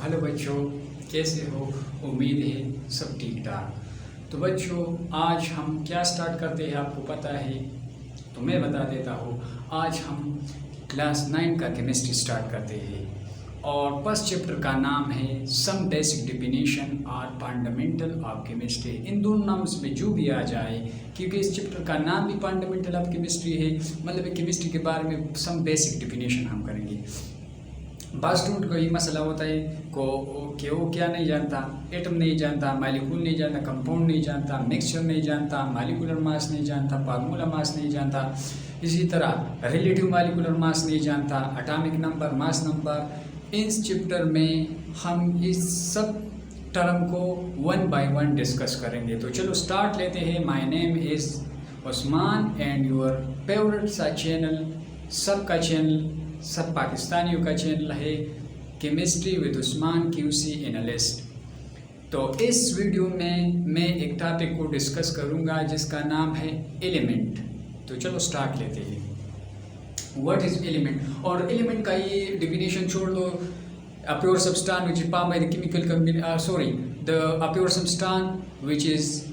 Hello बच्चों, कैसे हो? उम्मीद है सब ठीक ठाक। तो बच्चों, आज हम क्या स्टार्ट करते हैं आपको पता है? तो मैं बता देता हूँ। आज हम क्लास 9 का केमिस्ट्री स्टार्ट करते हैं और फर्स्ट चैप्टर का नाम है सम बेसिक डेफिनेशन और फंडामेंटल ऑफ केमिस्ट्री। इन दोनों नाम में जो भी आ जाए, क्योंकि इस चैप्टर का नाम भी फंडामेंटल ऑफ केमिस्ट्री है, मतलब केमिस्ट्री के बारे में सम बेसिक डेफिनेशन हम करेंगे। बस स्टूडेंट को ये मसला होता है कि वो क्या नहीं जानता, एटम नहीं जानता, मालिक्यूल नहीं जानता, कंपाउंड नहीं जानता, मिक्सचर नहीं जानता, मालिकुलर मास नहीं जानता, फार्मूला मास नहीं जानता, इसी तरह रिलेटिव मालिकुलर मास नहीं जानता, एटॉमिक नंबर, मास नंबर। इस चैप्टर में हम इस सब टर्म को 1 बाय 1 डिस्कस करेंगे। तो चलो स्टार्ट लेते हैं। My name is Usman and your favourite सा चैनल, सबका चैनल, सब पाकिस्तानियों का चैनल है chemistry with Usman QC analyst. तो इस वीडियो में मैं एक टॉपिक को डिस्कस करूंगा जिसका नाम है एलिमेंट। तो चलो स्टार्ट लेते हैं। What is element? और एलिमेंट का ये डिफिनेशन छोड़ दो। a pure substance which is formed by the chemical a pure substance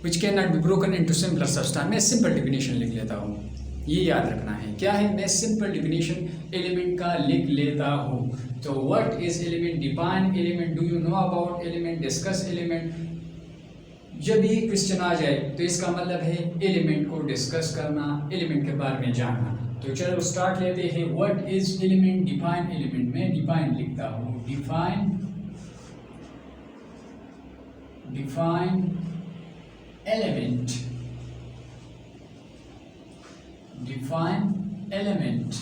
which cannot be broken into simpler substance। मैं सिंपल डिफिनेशन लिख लेता हूँ, ये याद रखना है। क्या है? मैं सिंपल डिफिनेशन एलिमेंट का लिख लेता हूँ। तो what is element? Define element, do you know about element, discuss element. जब ये क्वेश्चन आ जाए तो इसका मतलब है एलिमेंट को डिस्कस करना, एलिमेंट के बारे में जानना। तो चलो स्टार्ट लेते हैं। What is element? Define element. मैं डिफाइन लिखता हूँ, define element, define element.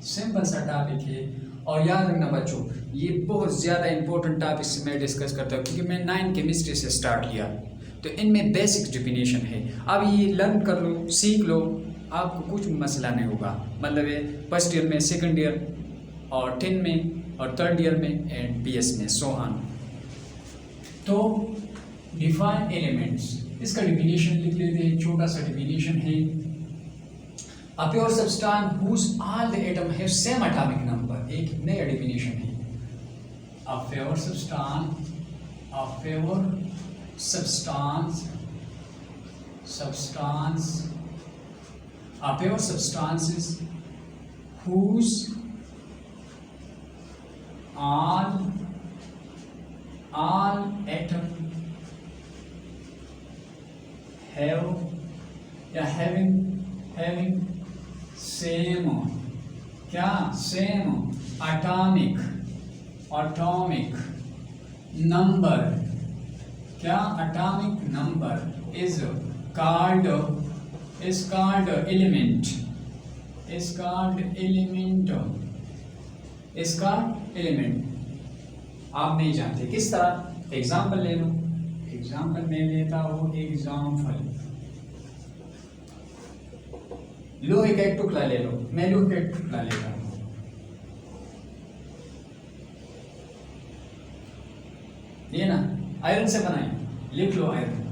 Simple सा टॉपिक है और याद रखना बच्चों, ये बहुत ज़्यादा इंपॉर्टेंट टॉपिक से मैं डिस्कस करता हूँ क्योंकि मैं 9 केमिस्ट्री से स्टार्ट किया। तो इनमें बेसिक डेफिनेशन है। अब ये लर्न कर लो, सीख लो, आपको कुछ मसला नहीं होगा। मतलब है फर्स्ट ईयर में, सेकंड ईयर और 10 में और थर्ड ईयर में एंड BS में, सो ऑन। तो डिफाइन एलिमेंट्स, इसका डेफिनेशन लिख लेते हैं। छोटा सा डेफिनेशन है, a pure substance whose all the atom have same atomic number। एक नया डेफिनेशन है। a pure substance substances whose all atom have having same atomic number. क्या? Atomic number is called element. आप नहीं जानते किस तरह? एग्जाम्पल ले लो। एग्जाम्पल मैं लेता हूँ, लोहे का एक टुकड़ा ले लो। मैं लोहे का एक टुकड़ा लेता हूँ, ये ना आयरन से बनाए, लिख लो आयरन।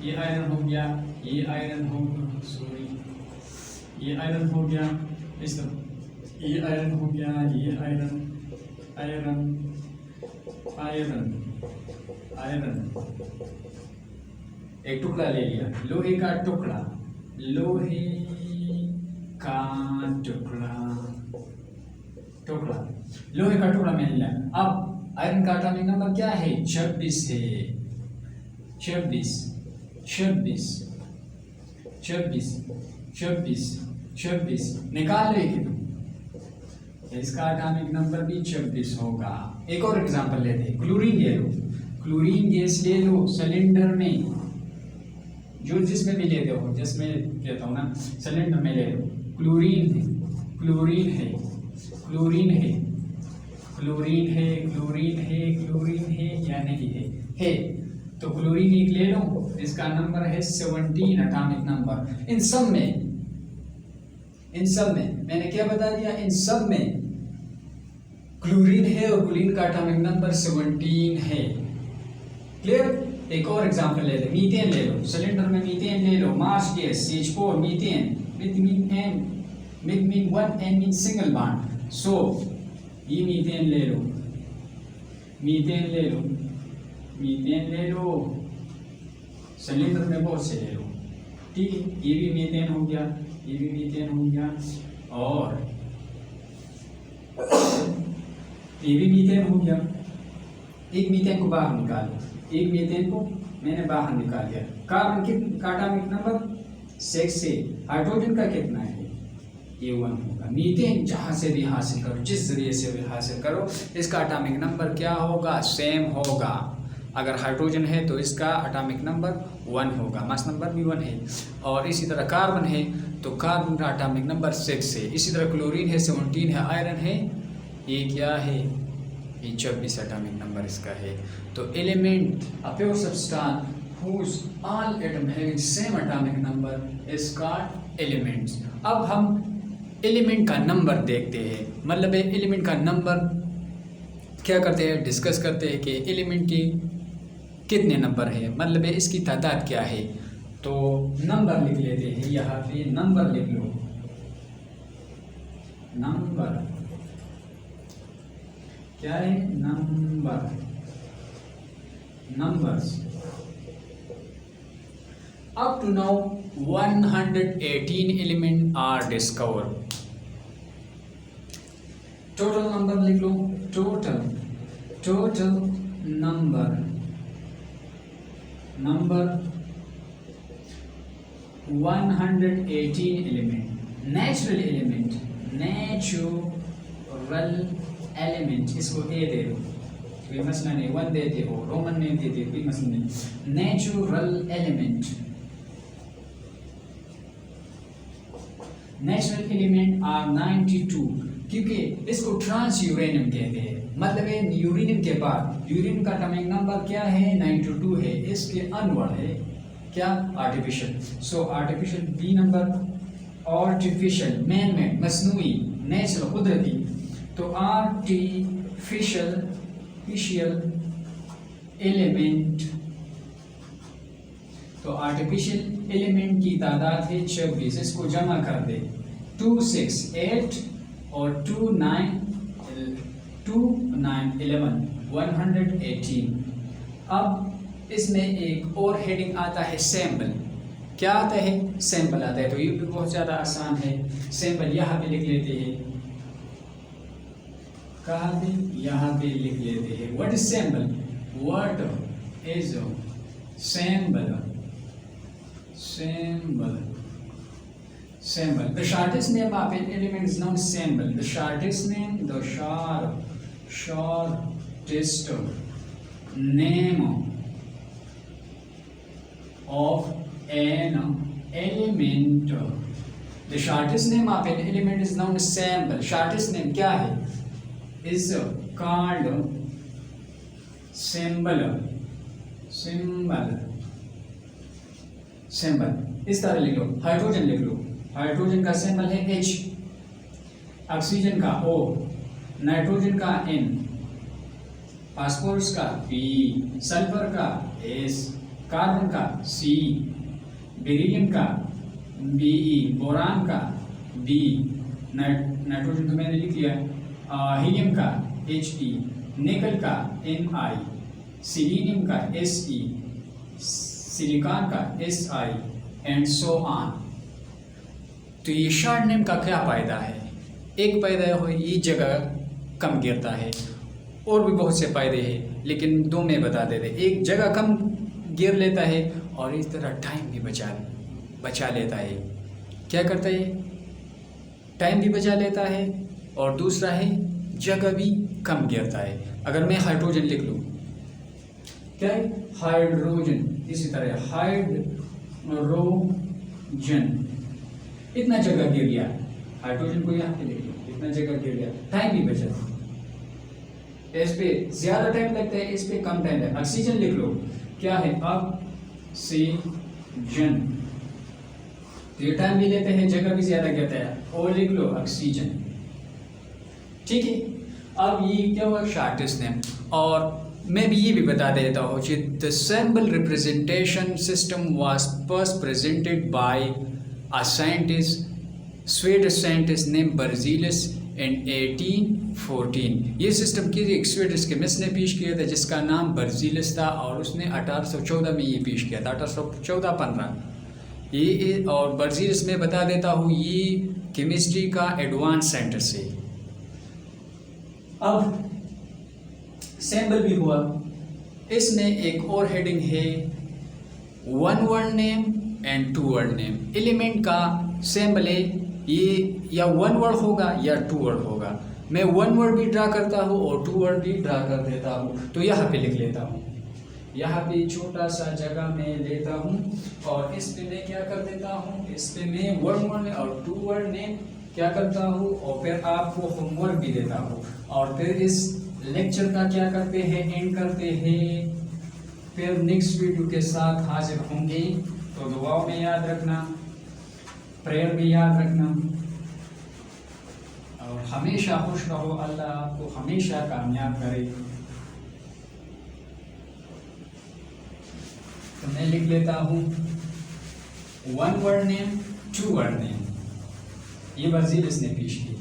ये आयरन हो गया, ये आयरन हो गया, सॉरी ये आयरन हो गया, इस तरह ये आयरन हो गया, ये आयरन एक टुकड़ा ले लिया, लोहे का टुकड़ा लोहे का टुकड़ा मिल लिया। अब आयरन का एटॉमिक नंबर क्या है? 26 है। 26 निकाल ले कि तुम, इसका एटॉमिक नंबर भी 26 होगा। एक और एग्जांपल लेते हैं। क्लोरीन ले लो, क्लोरीन गैस ले लो सिलेंडर में, जो जिसमें भी लेते हो, जिसमें कहता हूँ ना, सिलेंडर में ले लो। क्लोरीन है या नहीं है? तो क्लोरीन एक ले लो, इसका नंबर है 17 एटॉमिक नंबर। इन सब में मैंने क्या बता दिया? इन सब में क्लोरीन है और क्लोरीन का एटॉमिक नंबर 17 है। क्लियर? एक और एग्जांपल ले लो, मीथेन ले लो, सिलेंडर में मीथेन ले लो, marsh gas CH4 methane with 1 N in single bond. So ये मीथेन ले लो, मीथेन ले लो, मीथेन ले लो, सिलेंडर में बहुत से ले लो, ठीक है। ये भी मीथेन हो गया, ये भी मीथेन हो गया, और ये भी मीथेन हो गया। एक मीथेन को बाहर निकालो, एक मीथेन को मैंने बाहर निकाल दिया। कार्बन का एटॉमिक नंबर 6 से, हाइड्रोजन का कितना है, ये 1 होगा। मीथेन जहाँ से भी हासिल करो, जिस जरिए से भी हासिल करो, इसका एटॉमिक नंबर क्या होगा, सेम होगा। अगर हाइड्रोजन है तो इसका एटॉमिक नंबर 1 होगा, मास नंबर भी 1 है। और इसी तरह कार्बन है तो कार्बन का एटॉमिक नंबर 6 है। इसी तरह क्लोरीन है 17 है, आयरन है, ये क्या है, ये 24 एटॉमिक नंबर इसका है। तो element a pure substance whose all atom having same atomic number is called elements। अब हम एलिमेंट का नंबर देखते हैं, मतलब एलिमेंट का नंबर क्या करते हैं, डिस्कस करते हैं कि एलिमेंट की कितने नंबर है, मतलब इसकी तादाद क्या है। तो नंबर लिख लेते हैं, यहाँ पे नंबर लिख लो, नंबर क्या है, number, numbers. Up to now 118 elements are discovered। Total number लिख लो, total number 118 element. Natural element, इसको ए दे दो, कोई मसला नहीं, 1 देते हो, रोमन नेम देते हो, कोई मसला नहीं। Natural element, natural element are 92, क्योंकि इसको ट्रांस यूरेनियम कहते हैं, मतलब यूरेनियम के बाद यूरेनियम का एटॉमिक नंबर क्या है, 92 है। इसके अनवर्ड है क्या, artificial. So artificial B number, artificial man made, मसनूई, नेचुरल कुदरती। तो आर्टिफिशियल एलिमेंट, तो आर्टिफिशियल एलिमेंट की तादाद है 26। इसको जमा कर दे, 2 6 8 और 2 9 11 118। अब इसमें एक और हेडिंग आता है सैंपल। क्या आता है, सैंपल आता है। तो ये भी बहुत ज़्यादा आसान है। सैंपल यहाँ पे लिख लेते हैं, कहाँ पे, यहाँ पे लिख लेते हैं। What is sample, what is sample, symbol, the shortest name of an element is known as symbol। the shortest name of an element, the shortest name of an element is known as symbol। shortest name क्या है, is called symbol। इस तरह लिख लो। Hydrogen लिख लो, hydrogen का symbol है H, oxygen का O, nitrogen का N, फास्फोरस का P, सल्फर का S, कार्बन का C, बेरिलियम का Be, बोरान का B, नाइट्रोजन तो मैंने लिख लिया, हीलियम का He, निकल का Ni, सिलीनियम का Se, सिलिकॉन का Si एंड सो ऑन। तो ये शॉर्ट नेम का क्या फायदा है, एक फायदा हो ये जगह कम गिरता है, और भी बहुत से फायदे हैं, लेकिन दो में बता देते। एक जगह कम गिर लेता है और इस तरह टाइम भी बचा लेता है। क्या करता है, टाइम भी बचा लेता है, और दूसरा है जगह भी कम गिरता है। अगर मैं हाइड्रोजन लिख लूँ, क्या है, हाइड्रोजन, इसी तरह हाइड्रोजन, इतना जगह गिर गया, हाइड्रोजन को यहाँ पे लिख लो, इतना जगह गिर गया, टाइम भी बचा। इस पे ज्यादा टाइम लगता है, इस पे कम टाइम लगता है। ऑक्सीजन लिख लो, क्या है, ऑक्सीजन, ये टाइम भी लेते हैं, जगह भी ज्यादा गिरता है, और लिख लो ऑक्सीजन, ठीक है। अब ये क्या हुआ, शॉर्टेस्ट नेम। और मैं भी ये भी बता देता हूँ कि the symbol representation system was first presented by a scientist Swedish scientist named Berzelius in 1814। ये सिस्टम किसी एक स्वीडिश केमिस्ट ने पेश किया था जिसका नाम बर्जीलियस था और उसने 1814 में ये पेश किया था, 1814-15 ये। और बर्जीलियस में बता देता हूँ ये केमिस्ट्री का एडवांस साइंटिस्ट है। अब सैम्पल भी हुआ, इसमें एक और हेडिंग है 1 word name and 2 word name. Element का सैम्पल है ये, या 1 वर्ड होगा या 2 वर्ड होगा। मैं 1 वर्ड भी ड्रा करता हूँ और 2 वर्ड भी ड्रा कर देता हूँ। तो यहाँ पे लिख लेता हूँ, यहाँ पे छोटा सा जगह में लेता हूँ और इस पे मैं क्या कर देता हूँ, इस पे मैं 1 वर्ड और 2 वर्ड नेम क्या करता हूँ और फिर आपको होमवर्क भी देता हूँ। और फिर इस लेक्चर का क्या करते हैं, एंड करते हैं। फिर नेक्स्ट वीडियो के साथ हाजिर होंगे। तो दुआओं में याद रखना, प्रेयर भी याद रखना और हमेशा खुश रहो। अल्लाह आपको हमेशा कामयाब करे। तो मैं लिख लेता हूँ 1 वर्ड नेम 2 वर्ड नेम, ये बर्जीलियस ने पेश की थी।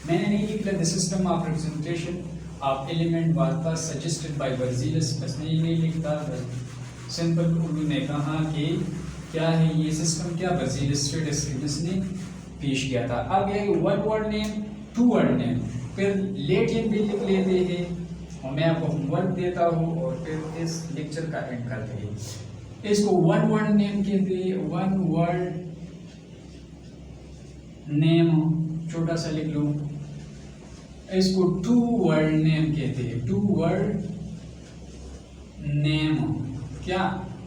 मैंने नहीं लिखा the system of representation of element was suggested by Berzelius, बस मैं ये नहीं लिखता। सिंपल उर्दू ने कहा कि क्या है ये सिस्टम, क्या बर्जीलियस ने पेश किया था। अब ये 1 वर्ड नेम 2 वर्ड नेम, फिर लेटिन भी लिख लेते हैं और मैं आपको होमवर्क देता हूँ और फिर इस लेक्चर का एंड करते हैं। इसको 1 वर्ड नेम कहते हैं, 1 वर्ड नेम छोटा सा लिख लो। इसको 2 वर्ड नेम कहते हैं, 2 वर्ड नेम। क्या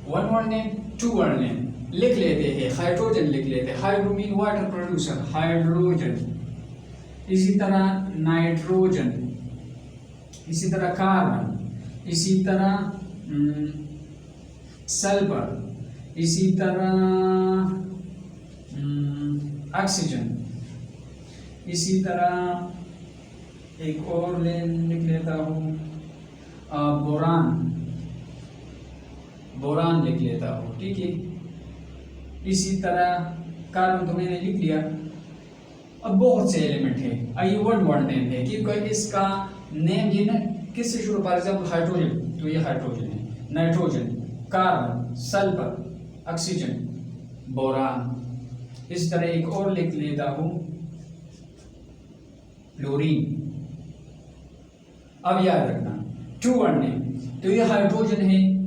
1 वर्ड नेम 2 वर्ड नेम लिख लेते हैं। हाइड्रोजन लिख लेते हैं, hydro mean water producer, hydrogen. इसी तरह नाइट्रोजन, इसी तरह कार्बन, इसी तरह सल्फर, इसी तरह ऑक्सीजन, इसी तरह एक और लिख लेता हूँ बोरान लिख लेता हूँ, ठीक है। इसी तरह कार्बन तो मैंने लिख लिया। अब बहुत से एलिमेंट है, ये 1 वर्ड नेम है क्योंकि इसका नेम ये ना किससे शुरू, फॉर एग्जाम्पल हाइड्रोजन, तो ये हाइड्रोजन है, nitrogen, carbon, sulphur, oxygen, boron. इस तरह एक और लिख लेता हूँ फ्लोरीन। अब याद रखना 2 वर्ड नेम, तो ये हाइड्रोजन है,